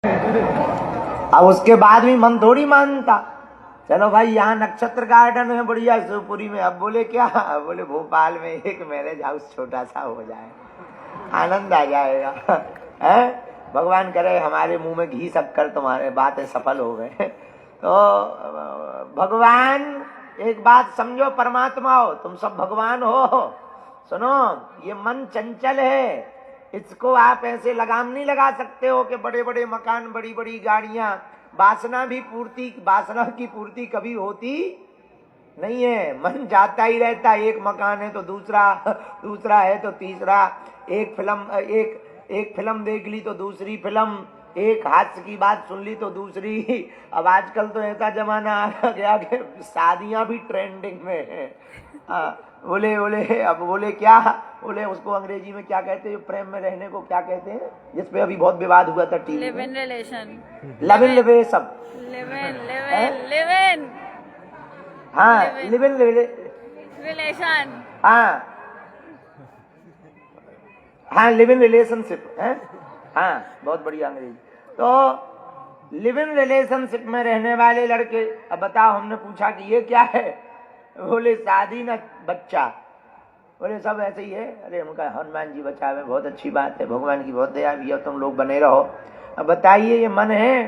अब उसके बाद भी मन थोड़ी मानता। चलो भाई यहाँ नक्षत्र गार्डन है बढ़िया शिवपुरी में, अब बोले क्या, बोले भोपाल में एक मैरिज हाउस छोटा सा हो जाए, आनंद आ जाएगा। है भगवान करे हमारे मुंह में घी शक्कर तुम्हारे बातें सफल हो गए। तो भगवान, एक बात समझो, परमात्मा हो, तुम सब भगवान हो। सुनो, ये मन चंचल है, इसको आप ऐसे लगाम नहीं लगा सकते हो कि बड़े बड़े मकान, बड़ी बड़ी गाड़ियां, वासना की पूर्ति कभी होती नहीं है। मन जाता ही रहता, एक मकान है तो दूसरा, दूसरा है तो तीसरा, एक फिल्म देख ली तो दूसरी फिल्म, एक हास्य की बात सुन ली तो दूसरी। अब आजकल तो ऐसा जमाना आ गया कि शादियां भी ट्रेंडिंग में है। बोले अब बोले क्या, बोले उसको अंग्रेजी में क्या कहते हैं, प्रेम में रहने को क्या कहते हैं, जिस पे अभी बहुत विवाद हुआ था टीवी में, live in relation, love in live सब, हाँ लिव इन रिलेशन, हाँ लिव इन रिलेशनशिप है, हाँ बहुत बढ़िया अंग्रेजी। तो लिव इन रिलेशनशिप में रहने वाले लड़के, अब बताओ, हमने पूछा कि ये क्या है, बोले शादी न बच्चा, बोले सब ऐसे ही है। अरे उनका हनुमान जी बचावे, बहुत अच्छी बात है, भगवान की बहुत दया भी है, तुम लोग बने रहो। अब बताइए, ये मन है,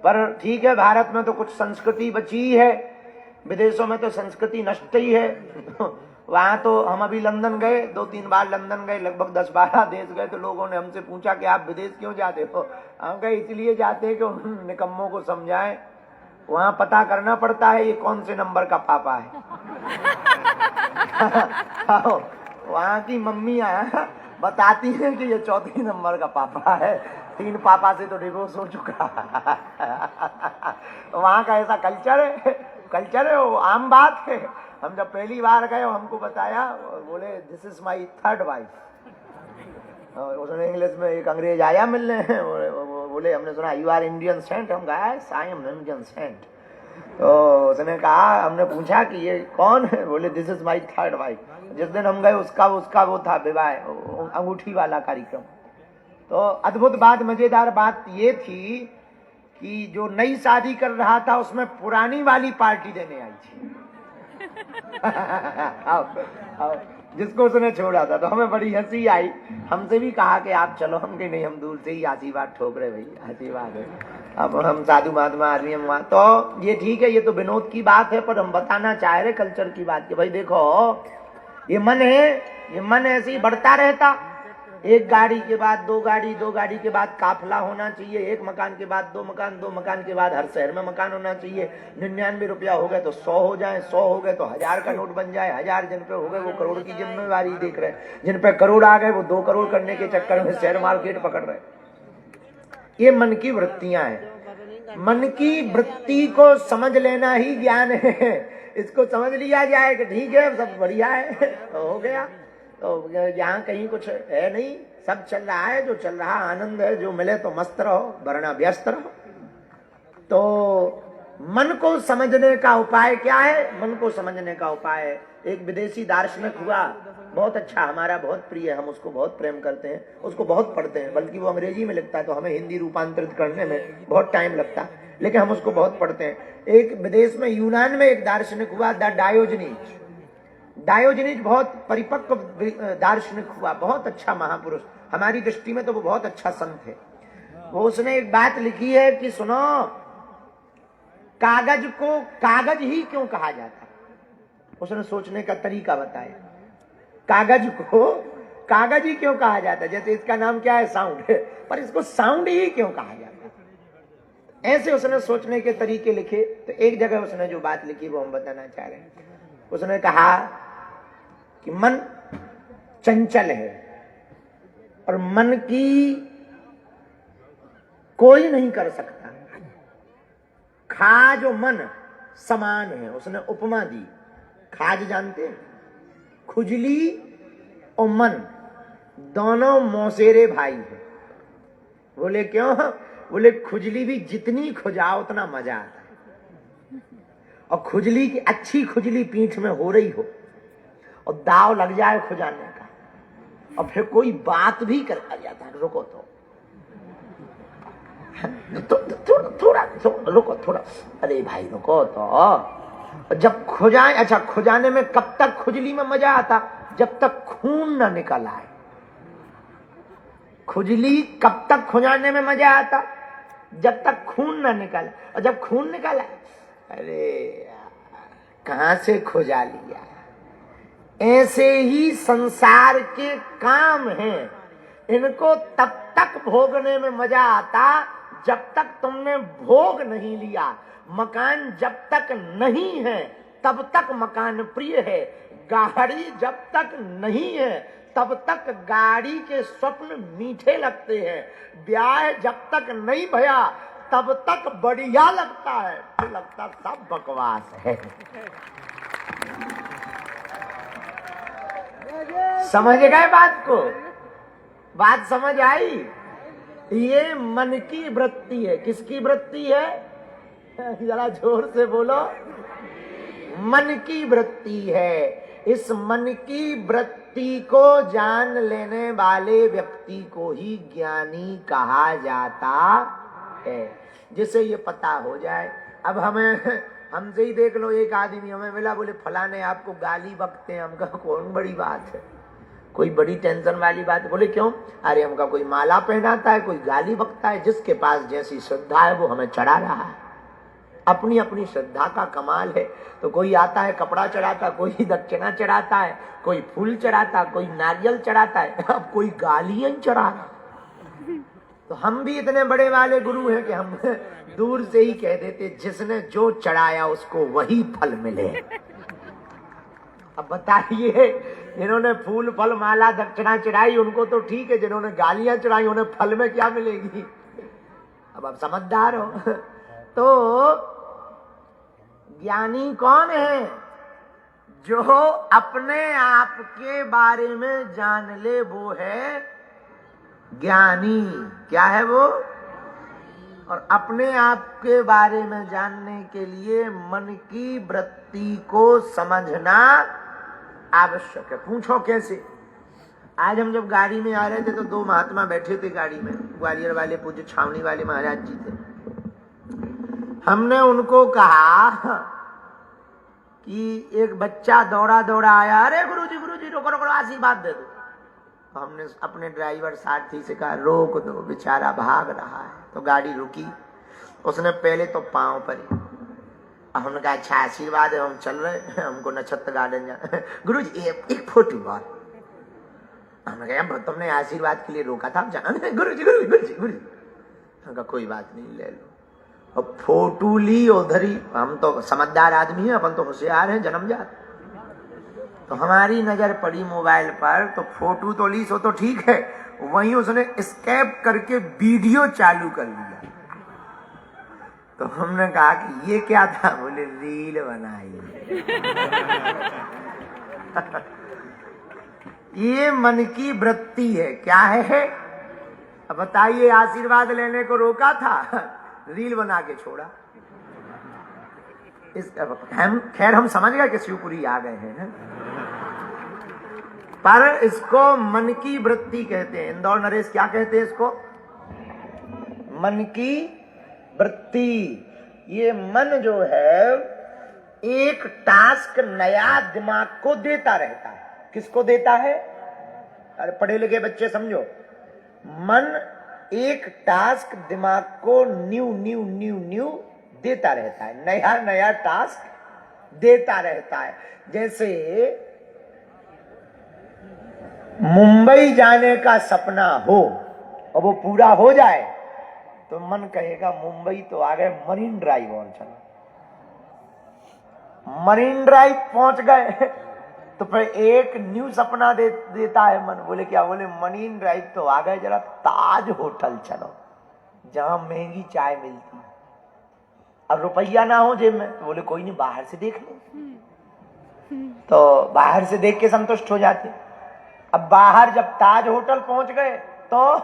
पर ठीक है भारत में तो कुछ संस्कृति बची है, विदेशों में तो संस्कृति नष्ट ही है। वहां तो हम अभी लंदन गए, 2-3 बार लंदन गए, लगभग 10-12 देश गए, तो लोगों ने हमसे पूछा कि आप विदेश क्यों जाते हो। हम कहे इसलिए जाते हैं कि उन निकम्मों को समझाएं, वहां पता करना पड़ता है ये कौन से नंबर का पापा है। वहां की मम्मियां बताती हैं कि ये 4थे नंबर का पापा है, 3 पापा से तो डिवोर्स हो चुका। वहां का ऐसा कल्चर है, वो आम बात है। हम जब पहली बार गए, हमको बताया, बोले this is my 3rd wife. उसने इंग्लिश में, एक अंग्रेज आया मिलने, बोले हमने सुना यू आर इंडियन सेंट, हम कहा आई एम इंडियन सेंट। तो उसने कहा, हमने पूछा कि ये कौन है, बोले this is my 3rd wife. जिस दिन हम गए उसका वो था विवाह, अंगूठी वाला कार्यक्रम। तो अद्भुत बात, मजेदार बात ये थी कि जो नई शादी कर रहा था उसमें पुरानी वाली पार्टी देने आई थी। आओ, जिसको उसने छोड़ा था, तो हमें बड़ी हंसी आई। हमसे भी कहा कि आप चलो, हम कहीं नहीं, हम दूर से ही आशीर्वाद ठोक रहे, भाई आशीर्वाद है, अब हम साधु महात्मा आदमी हम। तो ये ठीक है, ये तो विनोद की बात है, पर हम बताना चाह रहे कल्चर की बात कि भाई देखो, ये मन है, ये मन ऐसे ही बढ़ता रहता, एक गाड़ी के बाद 2 गाड़ी, 2 गाड़ी के बाद काफिला होना चाहिए, एक मकान के बाद 2 मकान, 2 मकान के बाद हर शहर में मकान होना चाहिए। 99 रुपया हो गए तो 100 हो जाए, 100 हो गए तो 1000 का नोट बन जाए, 1000 जिन पे हो गए वो करोड़ की जिम्मेवारी देख रहे, जिन पे करोड़ आ गए वो 2 करोड़ करने के चक्कर में शेयर मार्केट पकड़ रहे। ये मन की वृत्तियां हैं, मन की वृत्ति को समझ लेना ही ज्ञान है। इसको समझ लिया जाए कि ठीक है सब बढ़िया है, तो हो गया। तो यहाँ कहीं कुछ है नहीं, सब चल रहा है, जो चल रहा आनंद है, जो मिले तो मस्त रहो, वरना व्यस्त रहो। तो मन को समझने का उपाय क्या है? मन को समझने का उपाय है, एक विदेशी दार्शनिक हुआ, बहुत अच्छा, हमारा बहुत प्रिय है, हम उसको बहुत प्रेम करते हैं, उसको बहुत पढ़ते हैं, बल्कि वो अंग्रेजी में लिखता है तो हमें हिंदी रूपांतरित करने में बहुत टाइम लगता है, लेकिन हम उसको बहुत पढ़ते हैं। एक विदेश में, यूनान में एक दार्शनिक हुआ, द डायोजनीज बहुत परिपक्व दार्शनिक हुआ, बहुत अच्छा महापुरुष, हमारी दृष्टि में तो वो बहुत अच्छा संत है। वो उसने एक बात लिखी है कि सुनो, कागज को कागज ही क्यों कहा जाता है? उसने सोचने का तरीका बताया, कागज को कागज ही क्यों कहा जाता है? जैसे इसका नाम क्या है, साउंड, पर इसको साउंड ही क्यों कहा जाता है? ऐसे उसने सोचने के तरीके लिखे। तो एक जगह उसने जो बात लिखी वो हम बताना चाह रहे हैं। उसने कहा कि मन चंचल है और मन की कोई नहीं कर सकता, खाज और मन समान है। उसने उपमा दी, खाज जानते हैं, खुजली और मन दोनों मौसेरे भाई हैं। बोले क्यों? बोले खुजली भी जितनी खुजाओ उतना मजा आता है, और खुजली की अच्छी खुजली पीठ में हो रही हो और दाव लग जाए खुजाने का, और फिर कोई बात भी कर जाता है, रुको तो रुको थोड़ा, अरे भाई रुको तो। जब खुजाए, अच्छा खुजाने में कब तक खुजली में मजा आता? जब तक खून न निकल आए। खुजली कब तक खुजाने में मजा आता? जब तक खून न निकल। और जब खून निकल आए, अरे कहां से खुजा लिया। ऐसे ही संसार के काम हैं, इनको तब तक भोगने में मजा आता जब तक तुमने भोग नहीं लिया। मकान जब तक नहीं है तब तक मकान प्रिय है। गाड़ी जब तक नहीं है तब तक गाड़ी के स्वप्न मीठे लगते हैं। ब्याह जब तक नहीं भया तब तक बढ़िया लगता है, फिर लगता सब बकवास है। समझ गए बात को? बात समझ आई? ये मन की वृत्ति है। किसकी वृत्ति है? जरा जोर से बोलो। मन की वृत्ति है। इस मन की वृत्ति को जान लेने वाले व्यक्ति को ही ज्ञानी कहा जाता है, जिसे ये पता हो जाए। अब हमसे ही देख लो, एक आदमी हमें मिला, बोले फलाने आपको गाली बकते हैं। हम कहा कौन बड़ी बात है, कोई बड़ी टेंशन वाली बात? बोले क्यों? अरे हमका कोई माला पहनाता है, कोई गाली बकता है। जिसके पास जैसी श्रद्धा है वो हमें चढ़ा रहा है। अपनी अपनी श्रद्धा का कमाल है। तो कोई आता है कपड़ा चढ़ाता, कोई दक्षिणा चढ़ाता है, कोई फूल चढ़ाता, कोई नारियल चढ़ाता है, अब कोई गालियां चढ़ा रहा। तो हम भी इतने बड़े वाले गुरु हैं कि हम दूर से ही कह देते जिसने जो चढ़ाया उसको वही फल मिले। अब बताइए, जिन्होंने फूल फल माला दक्षिणा चढ़ाई उनको तो ठीक है, जिन्होंने गालियां चढ़ाई उन्हें फल में क्या मिलेगी? अब आप समझदार हो। तो ज्ञानी कौन है? जो अपने आप के बारे में जान ले वो है ज्ञानी। क्या है वो? और अपने आप के बारे में जानने के लिए मन की वृत्ति को समझना आवश्यक है। पूछो कैसे? आज हम जब गाड़ी में आ रहे थे तो दो महात्मा बैठे थे गाड़ी में, ग्वालियर वाले पूज्य छावनी वाले महाराज जी थे। हमने उनको कहा कि एक बच्चा दौड़ा दौड़ा आया, अरे गुरुजी रोको रोको, आशीर्वाद दे दो। हमने अपने ड्राइवर सारथी से कहा रोक दो, बेचारा भाग रहा है। तो गाड़ी रुकी, उसने पहले तो पांव पड़ी। हमने कहा अच्छा आशीर्वाद है, हम चल रहे हैं, हमको नक्षत्र गार्डन जाना। गुरुजी एक फोटो और। हमने कहा तुमने आशीर्वाद के लिए रोका था, जाना। गुरुजी हमने कहा कोई बात नहीं, ले लो। अब फोटो ली उधर ही। हम तो समझदार आदमी हैं, अपन तो होशियार हैं जन्मजात। तो हमारी नजर पड़ी मोबाइल पर, तो फोटो तो ली, सो तो ठीक है, वहीं उसने स्कैप करके वीडियो चालू कर लिया। तो हमने कहा कि ये क्या था? बोले रील बनाई। ये मन की वृत्ति है। क्या है? अब बताइए, आशीर्वाद लेने को रोका था, रील बना के छोड़ा। खैर हम समझ गए कि शिवपुरी आ गए हैं, पर इसको मन की वृत्ति कहते हैं। इंदौर नरेश क्या कहते हैं इसको? मन की वृत्ति। ये मन जो है एक टास्क नया दिमाग को देता रहता है। किसको देता है? अरे पढ़े लिखे बच्चे समझो, मन एक टास्क दिमाग को न्यू देता रहता है, नया नया टास्क देता रहता है। जैसे मुंबई जाने का सपना हो और वो पूरा हो जाए तो मन कहेगा मुंबई तो आ गए, मरीन ड्राइव और चलो। मरीन ड्राइव पहुंच गए तो फिर एक न्यू सपना देता है मन। बोले क्या? बोले मरीन ड्राइव तो आ गए, जरा ताज होटल चलो जहां महंगी चाय मिलती। अब रुपया ना हो जेब में तो बोले कोई नहीं, बाहर से देख लो। तो बाहर से देख के संतुष्ट हो जाते। अब बाहर जब ताज होटल पहुंच गए तो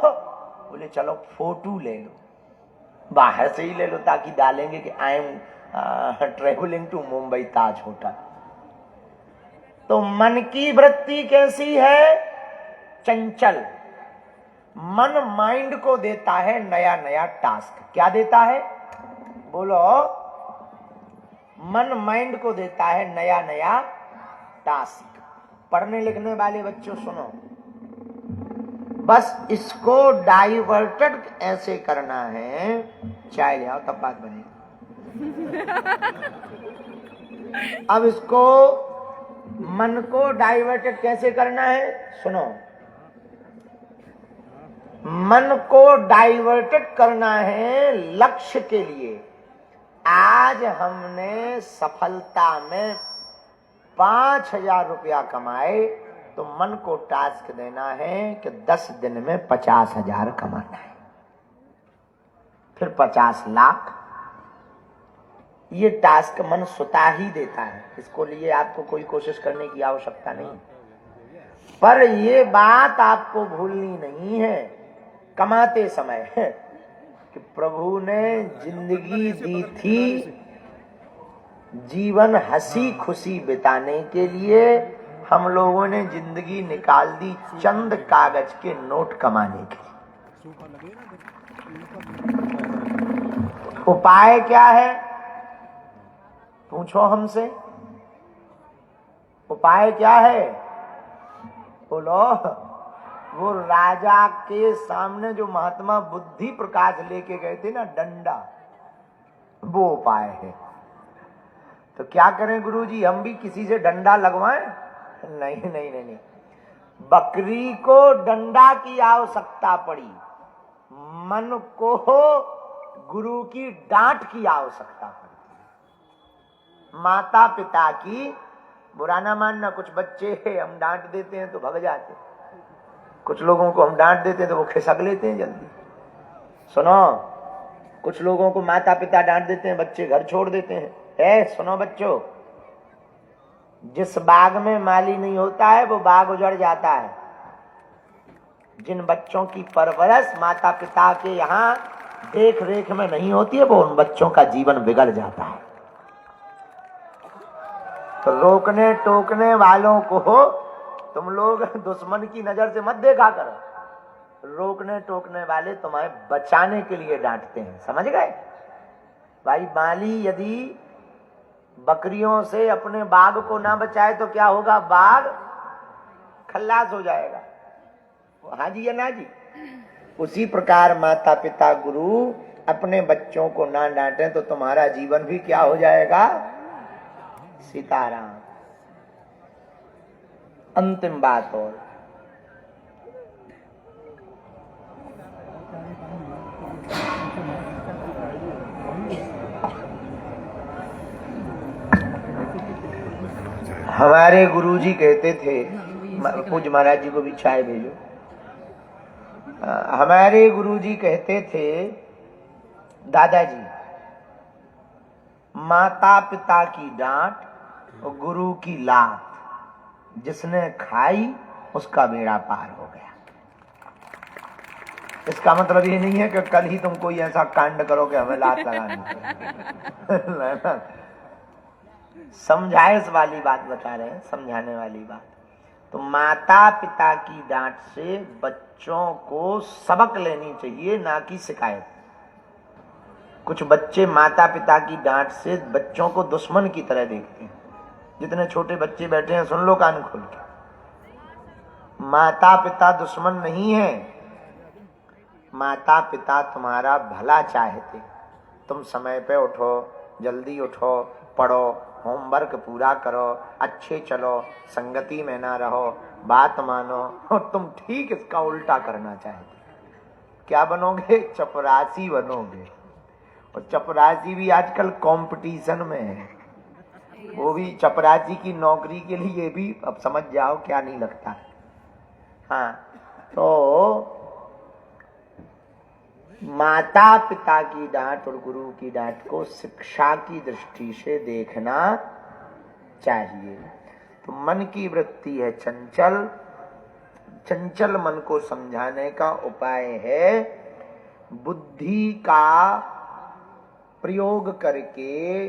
बोले चलो फोटो ले लो, बाहर से ही ले लो ताकि डालेंगे कि I am travelling to Mumbai Taj hotel. तो मन की वृत्ति कैसी है? चंचल। मन माइंड को देता है नया नया टास्क। क्या देता है? बोलो। मन माइंड को देता है नया नया टास्क। पढ़ने लिखने वाले बच्चों सुनो, बस इसको डाइवर्टेड ऐसे करना है। चाय ले आओ तब बात बनेगी। अब इसको मन को डाइवर्टेड कैसे करना है सुनो। मन को डाइवर्टेड करना है लक्ष्य के लिए। आज हमने सफलता में 5,000 रुपया कमाए तो मन को टास्क देना है कि 10 दिन में 50,000 कमाना है, फिर 50 लाख। ये टास्क मन स्वतः ही देता है, इसको लिए आपको कोई कोशिश करने की आवश्यकता नहीं। पर ये बात आपको भूलनी नहीं है कमाते समय कि प्रभु ने जिंदगी दी थी जीवन हंसी खुशी बिताने के लिए। हम लोगों ने जिंदगी निकाल दी चंद कागज के नोट कमाने के लिए। उपाय क्या है पूछो हमसे? उपाय क्या है बोलो। वो राजा के सामने जो महात्मा बुद्धि प्रकाश लेके गए थे ना, डंडा, वो उपाय है। तो क्या करें गुरुजी, हम भी किसी से डंडा लगवाएं? नहीं नहीं नहीं नहीं। बकरी को डंडा की आवश्यकता पड़ी, मन को गुरु की डांट की आवश्यकता पड़ी। माता पिता की बुरा ना मानना, कुछ बच्चे हम डांट देते हैं तो भग जाते, कुछ लोगों को हम डांट देते हैं तो वो खिसक लेते हैं जल्दी। सुनो, कुछ लोगों को माता पिता डांट देते हैं, बच्चे घर छोड़ देते हैं। सुनो बच्चों, जिस बाग में माली नहीं होता है वो बाग उजड़ जाता है। जिन बच्चों की परवरिश माता पिता के यहाँ देख रेख में नहीं होती है, वो उन बच्चों का जीवन बिगड़ जाता है। तो रोकने टोकने वालों को तुम लोग दुश्मन की नजर से मत देखा करो। रोकने टोकने वाले तुम्हें बचाने के लिए डांटते हैं, समझ गए भाई। माली यदि बकरियों से अपने बाग को ना बचाए तो क्या होगा? बाग खल्लास हो जाएगा। हाँ जी या ना जी? उसी प्रकार माता पिता गुरु अपने बच्चों को ना डांटे तो तुम्हारा जीवन भी क्या हो जाएगा? सीताराम। अंतिम बात और, हमारे गुरुजी कहते थे, पूज्य महाराज जी को भी चाय भेजो। हमारे गुरुजी कहते थे, दादाजी, माता पिता की डांट और गुरु की लात जिसने खाई उसका बेड़ा पार हो गया। इसका मतलब ये नहीं है कि कल ही तुम कोई ऐसा कांड करो कि हमें लात लगानी पड़े। समझाइश वाली बात बता रहे हैं, समझाने वाली बात। तो माता पिता की डांट से बच्चों को सबक लेनी चाहिए, ना कि शिकायत। कुछ बच्चे माता पिता की डांट से बच्चों को दुश्मन की तरह देखते हैं। जितने छोटे बच्चे बैठे हैं सुन लो कान खोल के, माता पिता दुश्मन नहीं है। माता पिता तुम्हारा भला चाहते। तुम समय पे उठो, जल्दी उठो, पढ़ो, होमवर्क पूरा करो, अच्छे चलो, संगति में ना रहो, बात मानो। और तुम ठीक इसका उल्टा करना चाहते। क्या बनोगे? चपरासी बनोगे। और चपरासी भी आजकल कंपटीशन में है। वो भी चपरासी की नौकरी के लिए भी अब समझ जाओ क्या नहीं लगता। हाँ, तो माता पिता की डांट और गुरु की डांट को शिक्षा की दृष्टि से देखना चाहिए। तो मन की वृत्ति है चंचल, चंचल मन को समझाने का उपाय है बुद्धि का प्रयोग करके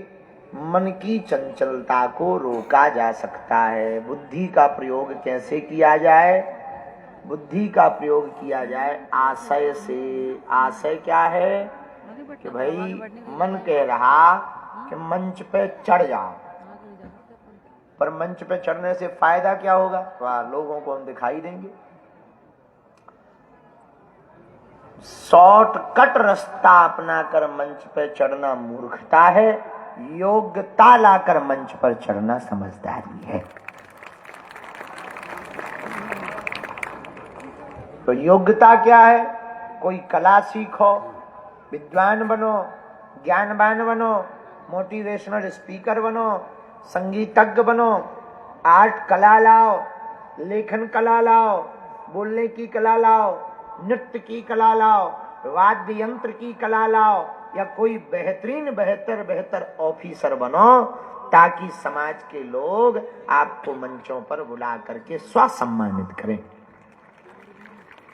मन की चंचलता को रोका जा सकता है। बुद्धि का प्रयोग कैसे किया जाए? बुद्धि का प्रयोग किया जाए आशय से। आशय क्या है कि भाई मन कह रहा कि मंच पे चढ़ जाओ, पर मंच पे चढ़ने से फायदा क्या होगा? वाह, लोगों को हम दिखाई देंगे। शॉर्टकट रास्ता अपनाकर मंच पे चढ़ना मूर्खता है, योग्यता लाकर मंच पर चढ़ना समझदारी है। तो योग्यता क्या है? कोई कला सीखो, विद्वान बनो, ज्ञानवान बनो, मोटिवेशनल स्पीकर बनो, संगीतज्ञ बनो, आर्ट कला लाओ, लेखन कला लाओ, बोलने की कला लाओ, नृत्य की कला लाओ, वाद्य यंत्र की कला लाओ, या कोई बेहतर ऑफिसर बनो, ताकि समाज के लोग आपको मंचों पर बुला करके स्वसम्मानित करें।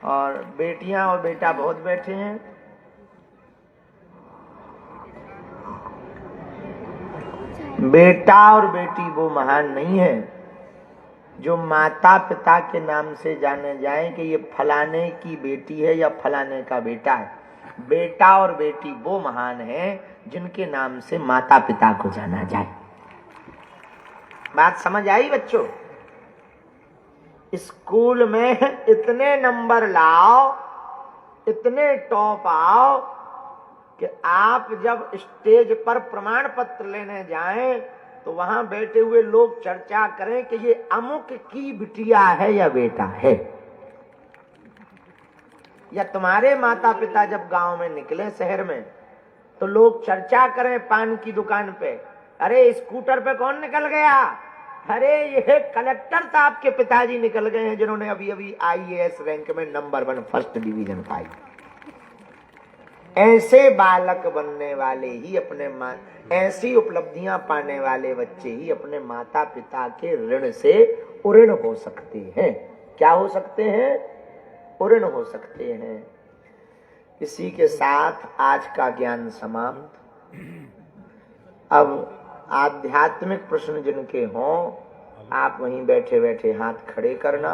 और बेटियां और बेटा बहुत बैठे हैं। बेटा और बेटी वो महान नहीं है जो माता पिता के नाम से जाने जाए कि ये फलाने की बेटी है या फलाने का बेटा है। बेटा और बेटी वो महान है जिनके नाम से माता पिता को जाना जाए। बात समझ आई बच्चों? स्कूल में इतने नंबर लाओ, इतने टॉप आओ कि आप जब स्टेज पर प्रमाण पत्र लेने जाएं तो वहां बैठे हुए लोग चर्चा करें कि ये अमुक की बिटिया है या बेटा है। या तुम्हारे माता पिता जब गांव में निकले शहर में तो लोग चर्चा करें पान की दुकान पे, अरे स्कूटर पे कौन निकल गया? अरे ये कलेक्टर साहब के पिताजी निकल गए हैं जिन्होंने अभी अभी IAS रैंक में नंबर 1 फर्स्ट डिवीजन पाई। ऐसे बालक बनने वाले ही अपने ऐसी उपलब्धियां पाने वाले बच्चे ही अपने माता पिता के ऋण से उऋण हो सकते हैं। क्या हो सकते हैं? उऋण हो सकते हैं। इसी के साथ आज का ज्ञान समाप्त। अब आध्यात्मिक प्रश्न जिनके हों आप वहीं बैठे बैठे हाथ खड़े करना।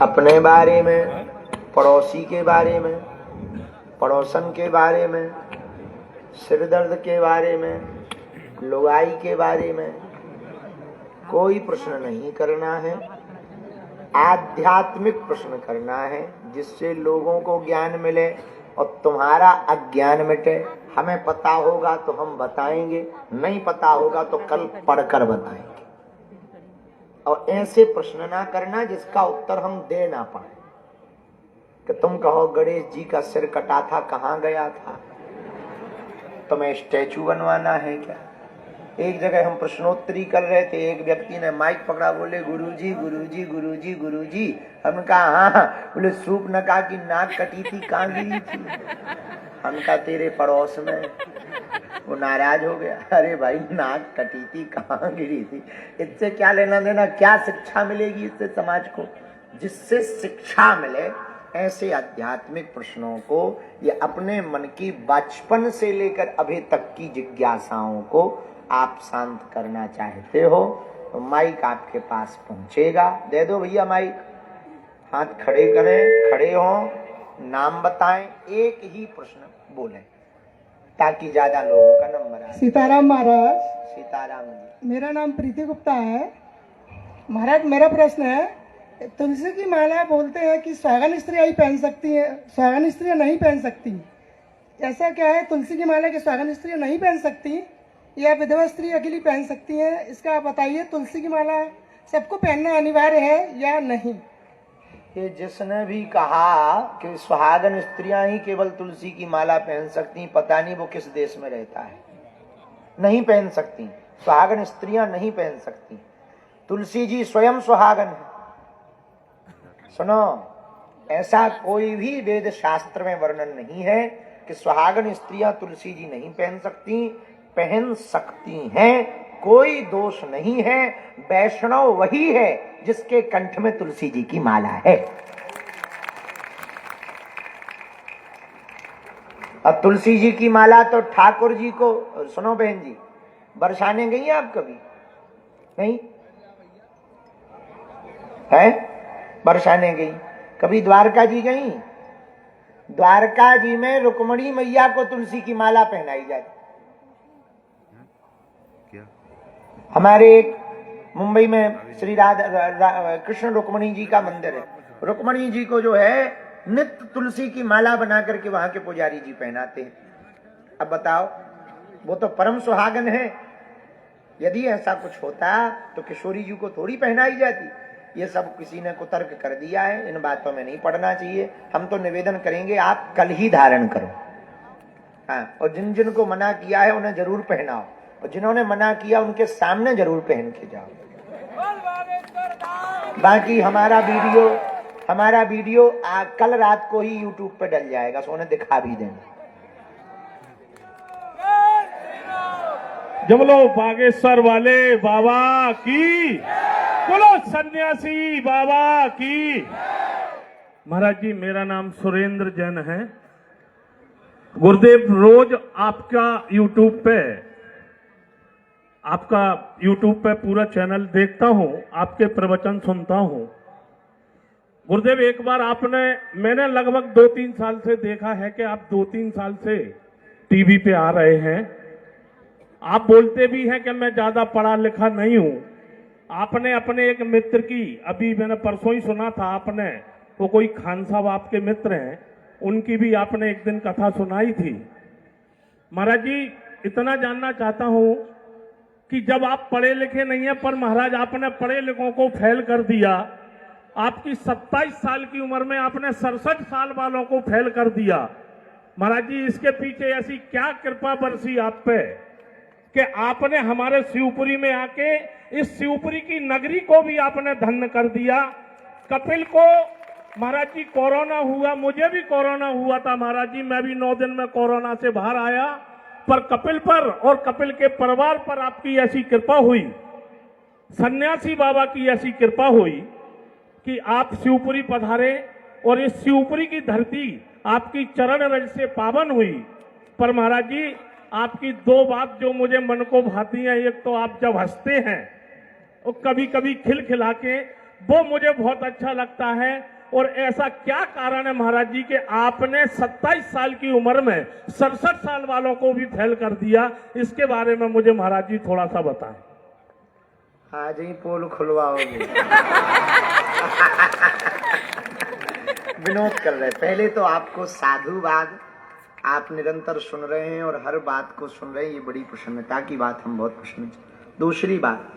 अपने बारे में, पड़ोसी के बारे में, पड़ोसन के बारे में, सिर दर्द के बारे में, लुगाई के बारे में कोई प्रश्न नहीं करना है। आध्यात्मिक प्रश्न करना है जिससे लोगों को ज्ञान मिले और तुम्हारा अज्ञान मिटे। हमें पता होगा तो हम बताएंगे, नहीं पता होगा तो कल पढ़कर बताएंगे। और ऐसे प्रश्न ना करना जिसका उत्तर हम दे ना पाए। कि तुम कहो गणेश जी का सिर कटा था, कहाँ गया था? तुम्हें स्टैचू बनवाना है क्या? एक जगह हम प्रश्नोत्तरी कर रहे थे, एक व्यक्ति ने माइक पकड़ा, बोले गुरुजी गुरुजी गुरुजी गुरुजी। हम कहा हाँ। बोले सूप नका की नाक कटी थी, कहाँ गिरी थी? हम कहा तेरे पड़ोस में। वो नाराज हो गया, अरे भाई नाक कटी थी, कहाँ गिरी थी? इससे क्या लेना देना? क्या शिक्षा मिलेगी इससे समाज को? जिससे शिक्षा मिले ऐसे आध्यात्मिक प्रश्नों को, ये अपने मन की बचपन से लेकर अभी तक की जिज्ञासाओं को आप शांत करना चाहते हो तो माइक आपके पास पहुंचेगा। दे दो भैया माइक। हाथ खड़े करें, खड़े हो, नाम बताएं, एक ही प्रश्न बोलें ताकि ज्यादा लोगों का नंबर आए। सीताराम महाराज। सीताराम जी। मेरा नाम प्रीति गुप्ता है। महाराज मेरा प्रश्न है, तुलसी की माला बोलते हैं कि सुहागन स्त्रियां ही पहन सकती हैं, सुहागन स्त्रियां नहीं पहन सकती। ऐसा क्या है? तुलसी की माला की सुहागन स्त्रियां नहीं पहन सकती या विधवा स्त्री अकेली पहन सकती हैं? इसका आप बताइए। तुलसी की माला सबको पहनना अनिवार्य है या नहीं? कि जिसने भी कहा कि सुहागन स्त्रियां ही केवल तुलसी की माला पहन सकती, पता नहीं वो किस देश में रहता है। नहीं पहन सकती, सुहागन स्त्रियां नहीं पहन सकती। तुलसी जी स्वयं सुहागन है। सुनो, ऐसा कोई भी वेद शास्त्र में वर्णन नहीं है कि सुहागन स्त्रियां तुलसी जी नहीं पहन सकती। पहन सकती हैं, कोई दोष नहीं है। वैष्णव वही है जिसके कंठ में तुलसी जी की माला है। अब तुलसी जी की माला तो ठाकुर जी को, सुनो बहन जी, बरसाने गई हैं आप कभी? नहीं? है बरसाने गई। कभी द्वारका जी गई? द्वारका जी में रुक्मणी मैया को तुलसी की माला पहनाई जाती। हमारे एक मुंबई में श्री कृष्ण रुक्मणी जी का मंदिर है। रुक्मणी जी को जो है नित्य तुलसी की माला बना करके वहां के पुजारी जी पहनाते हैं। अब बताओ, वो तो परम सुहागन है। यदि ऐसा कुछ होता तो किशोरी जी को थोड़ी पहनाई जाती। ये सब किसी ने कुतर्क कर दिया है, इन बातों में नहीं पड़ना चाहिए। हम तो निवेदन करेंगे आप कल ही धारण करो, हाँ, और जिन जिन को मना किया है उन्हें जरूर पहनाओ, और जिन्होंने मना किया उनके सामने जरूर पहन के जाओ। बाकी हमारा वीडियो कल रात को ही YouTube पे डल जाएगा, सो उन्हें दिखा भी देंगे। जमलो बागेश्वर वाले बाबा की, बोलो सन्यासी बाबा की। महाराज जी, मेरा नाम सुरेंद्र जैन है। गुरुदेव, रोज आपका यूट्यूब पे पूरा चैनल देखता हूं, आपके प्रवचन सुनता हूं। गुरुदेव, एक बार मैंने लगभग 2-3 साल से देखा है कि आप 2-3 साल से टीवी पे आ रहे हैं। आप बोलते भी हैं कि मैं ज्यादा पढ़ा लिखा नहीं हूं। आपने अपने एक मित्र की, अभी मैंने परसों ही सुना था, आपने वो कोई खान साहब आपके मित्र हैं, उनकी भी आपने एक दिन कथा सुनाई थी। महाराज जी, इतना जानना चाहता हूं कि जब आप पढ़े लिखे नहीं है, पर महाराज आपने पढ़े लिखों को फेल कर दिया। आपकी 27 साल की उम्र में आपने 67 साल वालों को फेल कर दिया। महाराज जी, इसके पीछे ऐसी क्या कृपा बरसी आप पे कि आपने हमारे शिवपुरी में आके इस शिवपुरी की नगरी को भी आपने धन्य कर दिया। कपिल को महाराज जी कोरोना हुआ, मुझे भी कोरोना हुआ था महाराज जी, मैं भी 9 दिन में कोरोना से बाहर आया, पर कपिल पर और कपिल के परिवार पर आपकी ऐसी कृपा हुई, सन्यासी बाबा की ऐसी कृपा हुई कि आप शिवपुरी पधारे और इस शिवपुरी की धरती आपकी चरण रज से पावन हुई। पर महाराज जी, आपकी 2 बात जो मुझे मन को भाती हैं, एक तो आप जब हंसते हैं और कभी कभी खिलखिला के, वो मुझे बहुत अच्छा लगता है। और ऐसा क्या कारण है महाराज जी कि आपने 27 साल की उम्र में 67 साल वालों को भी फेल कर दिया? इसके बारे में मुझे महाराज जी थोड़ा सा बताएं। आज ही पोल खुलवाओगे। विनोद कर रहे। पहले तो आपको साधुवाद, आप निरंतर सुन रहे हैं और हर बात को सुन रहे हैं, ये बड़ी प्रसन्नता की बात, हम बहुत प्रसन्न। दूसरी बात,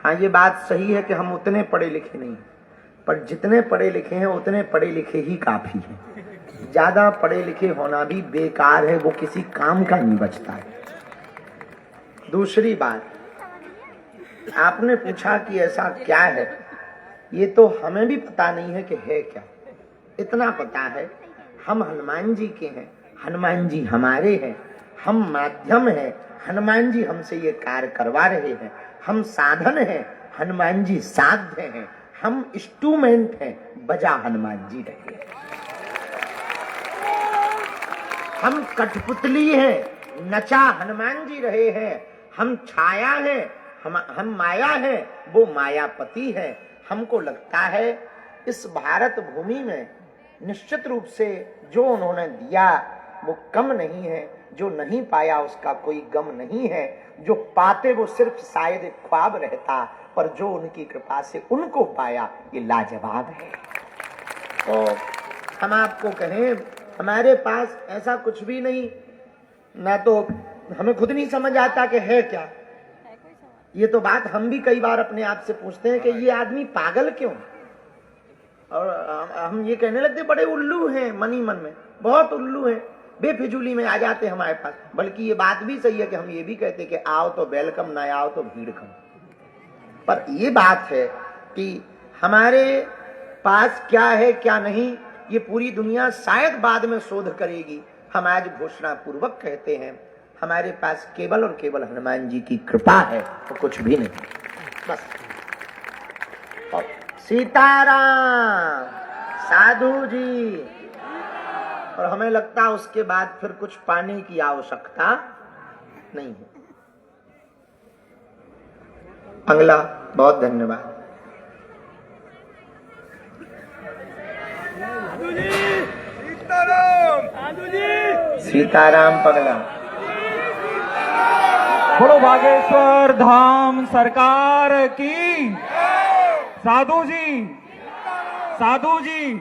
हाँ, ये बात सही है कि हम उतने पढ़े लिखे नहीं, पर जितने पढ़े लिखे हैं उतने पढ़े लिखे ही काफी है। ज्यादा पढ़े लिखे होना भी बेकार है, वो किसी काम का नहीं बचता है। दूसरी बात, आपने पूछा कि ऐसा क्या है, ये तो हमें भी पता नहीं है कि है क्या। इतना पता है, हम हनुमान जी के हैं, हनुमान जी हमारे हैं, हम माध्यम हैं, हनुमान जी हमसे ये कार्य करवा रहे हैं, हम साधन हैं, हनुमान जी साध्य हैं, हम इंस्ट्रूमेंट हैं, बजा हनुमान जी रहे हैं, हम कठपुतली हैं, नचा हनुमान जी रहे हैं, हम छाया हैं, हम माया हैं, वो मायापति है। हमको लगता है इस भारत भूमि में निश्चित रूप से जो उन्होंने दिया वो कम नहीं है, जो नहीं पाया उसका कोई गम नहीं है, जो पाते वो सिर्फ शायद एक ख्वाब रहता, पर जो उनकी कृपा से उनको पाया ये लाजवाब है। तो हम आपको कहें, हमारे पास ऐसा कुछ भी नहीं, ना तो हमें खुद नहीं समझ आता कि है क्या। ये तो बात हम भी कई बार अपने आप से पूछते हैं कि ये आदमी पागल क्यों, और हम ये कहने लगते बड़े उल्लू हैं, मन ही मन में बहुत उल्लू हैं, बेफिजूली में आ जाते हमारे पास। बल्कि ये बात भी सही है कि हम ये भी कहते कि आओ तो वेलकम, ना आओ तो भीड़ कम। पर ये बात है कि हमारे पास क्या है क्या नहीं, ये पूरी दुनिया शायद बाद में शोध करेगी। हम आज घोषणा पूर्वक कहते हैं, हमारे पास केवल और केवल हनुमान जी की कृपा है, तो कुछ भी नहीं, बस। और सीताराम साधु जी, और हमें लगता उसके बाद फिर कुछ पाने की आवश्यकता नहीं है। अगला, बहुत धन्यवाद। सीताराम पगला। बोलो बागेश्वर धाम सरकार की। साधु जी, साधु जी,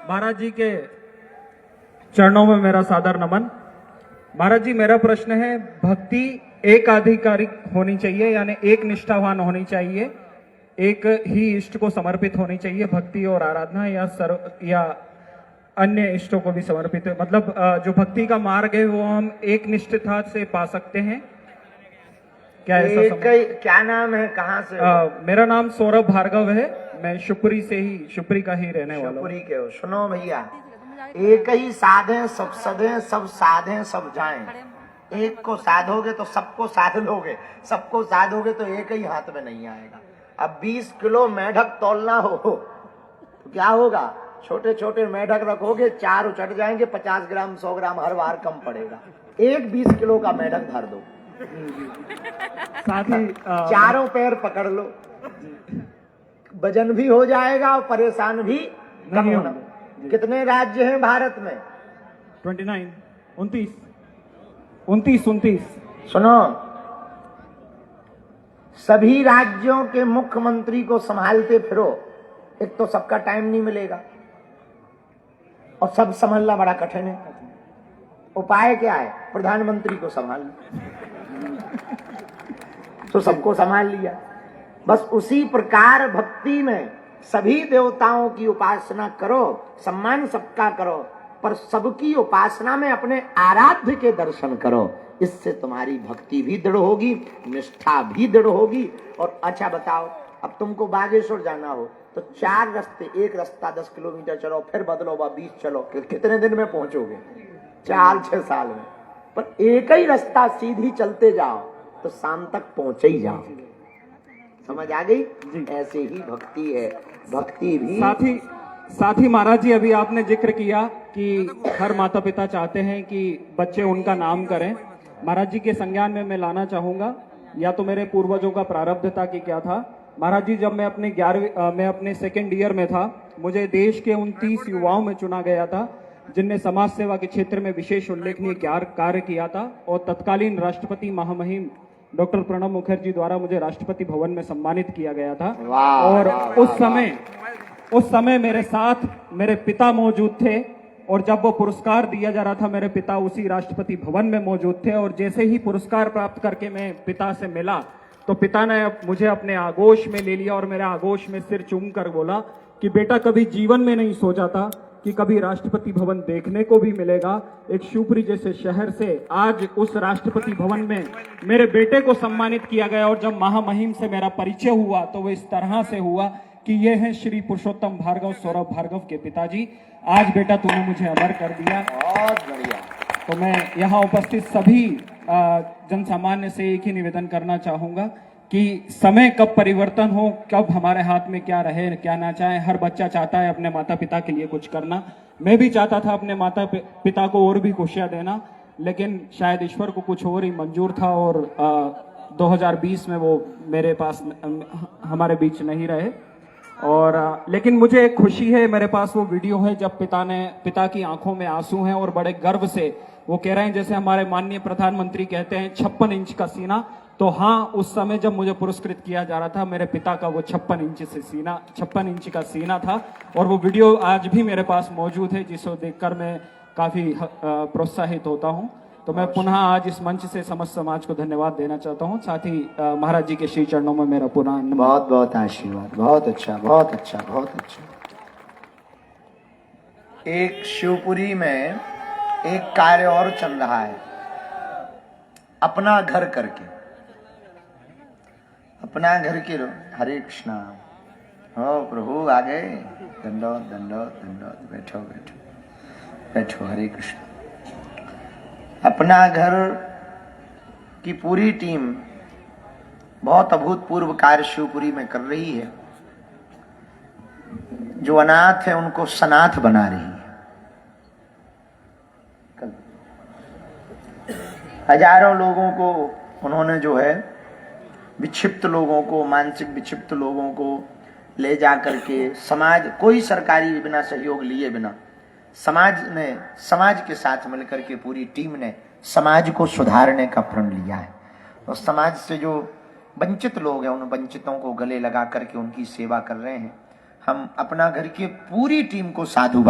महाराज जी के चरणों में मेरा सादर नमन। महाराज जी, मेरा प्रश्न है, भक्ति एक आधिकारिक होनी चाहिए, यानी एक निष्ठावान होनी चाहिए, एक ही इष्ट को समर्पित होनी चाहिए भक्ति और आराधना, या अन्य इष्टों को भी समर्पित है? मतलब जो भक्ति का मार्ग है वो हम एक निष्ठता से पा सकते हैं क्या? ऐसा क्या नाम है, कहाँ से? मेरा नाम सौरभ भार्गव है, मैं शिवपुरी से ही, शिवपुरी का ही रहने वाला हूँ। शिवपुरी के हो। सुनो भैया, एक ही साधे सब सधे, सब साधे सब जाएं। एक को साधोगे तो सबको साध लोगे, सबको साधोगे तो एक ही हाथ में नहीं आएगा। अब 20 किलो मेढक तोलना हो तो क्या होगा? छोटे छोटे मेढक रखोगे, 4 उचट जाएंगे, 50 ग्राम 100 ग्राम हर बार कम पड़ेगा। एक 20 किलो का मेढक धर दो, साथ ही चारों पैर पकड़ लो, वजन भी हो जाएगा और परेशान भी कम नहीं होना। कितने राज्य हैं भारत में? 29। सुनो, सभी राज्यों के मुख्यमंत्री को संभालते फिरो, एक तो सबका टाइम नहीं मिलेगा और सब संभालना बड़ा कठिन है। उपाय क्या है? प्रधानमंत्री को संभाल तो सबको संभाल लिया। बस उसी प्रकार भक्ति में सभी देवताओं की उपासना करो, सम्मान सबका करो, पर सबकी उपासना में अपने आराध्य के दर्शन करो। इससे तुम्हारी भक्ति भी दृढ़ होगी, निष्ठा भी दृढ़ होगी। और अच्छा बताओ, अब तुमको बागेश्वर जाना हो तो 4 रास्ते, एक रास्ता 10 किलोमीटर चलो, फिर बदलो 20 चलो, कितने दिन में पहुंचोगे? 4-6 साल में। पर एक ही रास्ता सीधी चलते जाओ तो शाम तक पहुंचे ही जाओ। समझ आ गई? ऐसे ही भक्ति है, भक्ति भी। साथ ही महाराज जी, अभी आपने जिक्र किया कि हर माता पिता चाहते हैं कि बच्चे उनका नाम करें। महाराज जी के संज्ञान में मैं लाना चाहूंगा, या तो मेरे पूर्वजों का प्रारब्ध था कि क्या था। महाराज जी, जब मैं अपने 2nd ईयर में था, मुझे देश के 29 युवाओं में चुना गया था जिनने समाज सेवा के क्षेत्र में विशेष उल्लेखनीय कार्य किया था। और तत्कालीन राष्ट्रपति महामहिम डॉक्टर प्रणब मुखर्जी द्वारा मुझे राष्ट्रपति भवन में सम्मानित किया गया था। और उस समय मेरे साथ मेरे पिता मौजूद थे, और जब वो पुरस्कार दिया जा रहा था, मेरे पिता उसी राष्ट्रपति भवन में मौजूद थे। और जैसे ही पुरस्कार प्राप्त करके मैं पिता से मिला तो पिता ने मुझे अपने आगोश में ले लिया और मेरे आगोश में सिर चूम कर बोला कि बेटा, कभी जीवन में नहीं सोचा था कि कभी राष्ट्रपति भवन देखने को भी मिलेगा। एक शिवपुरी जैसे शहर से आज उस राष्ट्रपति भवन में मेरे बेटे को सम्मानित किया गया। और जब महामहिम से मेरा परिचय हुआ तो वो इस तरह से हुआ कि ये है श्री पुरुषोत्तम भार्गव, सौरभ भार्गव के पिताजी। आज बेटा तूने मुझे अमर कर दिया। बहुत बढ़िया। तो मैं यहाँ उपस्थित सभी जन सामान्य से एक ही निवेदन करना चाहूंगा कि समय कब परिवर्तन हो, कब हमारे हाथ में क्या रहे क्या ना चाहे। हर बच्चा चाहता है अपने माता पिता के लिए कुछ करना। मैं भी चाहता था अपने माता पिता को और भी खुशियां देना, लेकिन शायद ईश्वर को कुछ और ही मंजूर था और 2020 में वो मेरे पास हमारे बीच नहीं रहे। और लेकिन मुझे एक खुशी है, मेरे पास वो वीडियो है जब पिता की आंखों में आंसू हैं और बड़े गर्व से वो कह रहे हैं, जैसे हमारे माननीय प्रधानमंत्री कहते हैं 56 इंच का सीना। तो हाँ, उस समय जब मुझे पुरस्कृत किया जा रहा था, मेरे पिता का वो 56 इंच का सीना था। और वो वीडियो आज भी मेरे पास मौजूद है, जिसको देखकर मैं काफी प्रोत्साहित होता हूँ। तो मैं पुनः आज इस मंच से समस्त समाज को धन्यवाद देना चाहता हूँ। साथ ही महाराज जी के श्री चरणों में मेरा पुनः बहुत बहुत आशीर्वाद। बहुत अच्छा, बहुत अच्छा, बहुत अच्छा। एक शिवपुरी में एक कार्य और चल रहा है, अपना घर करके, अपना घर के। हरे कृष्णा। हो प्रभु, आ गए। दंडोत दंडोत दंडोत। बैठो बैठो बैठो। हरे कृष्ण। अपना घर की पूरी टीम बहुत अभूतपूर्व कार्य शिवपुरी में कर रही है। जो अनाथ है उनको सनाथ बना रही है। हजारों लोगों को उन्होंने जो है विक्षिप्त लोगों को, मानसिक विक्षिप्त लोगों को ले जा करके समाज, कोई सरकारी बिना सहयोग लिए बिना समाज के साथ मिलकर के पूरी टीम ने समाज को सुधारने का प्रण लिया है। और समाज से जो वंचित लोग हैं, उन वंचितों को गले लगा करके उनकी सेवा कर रहे हैं। हम अपना घर की पूरी टीम को साधुवाद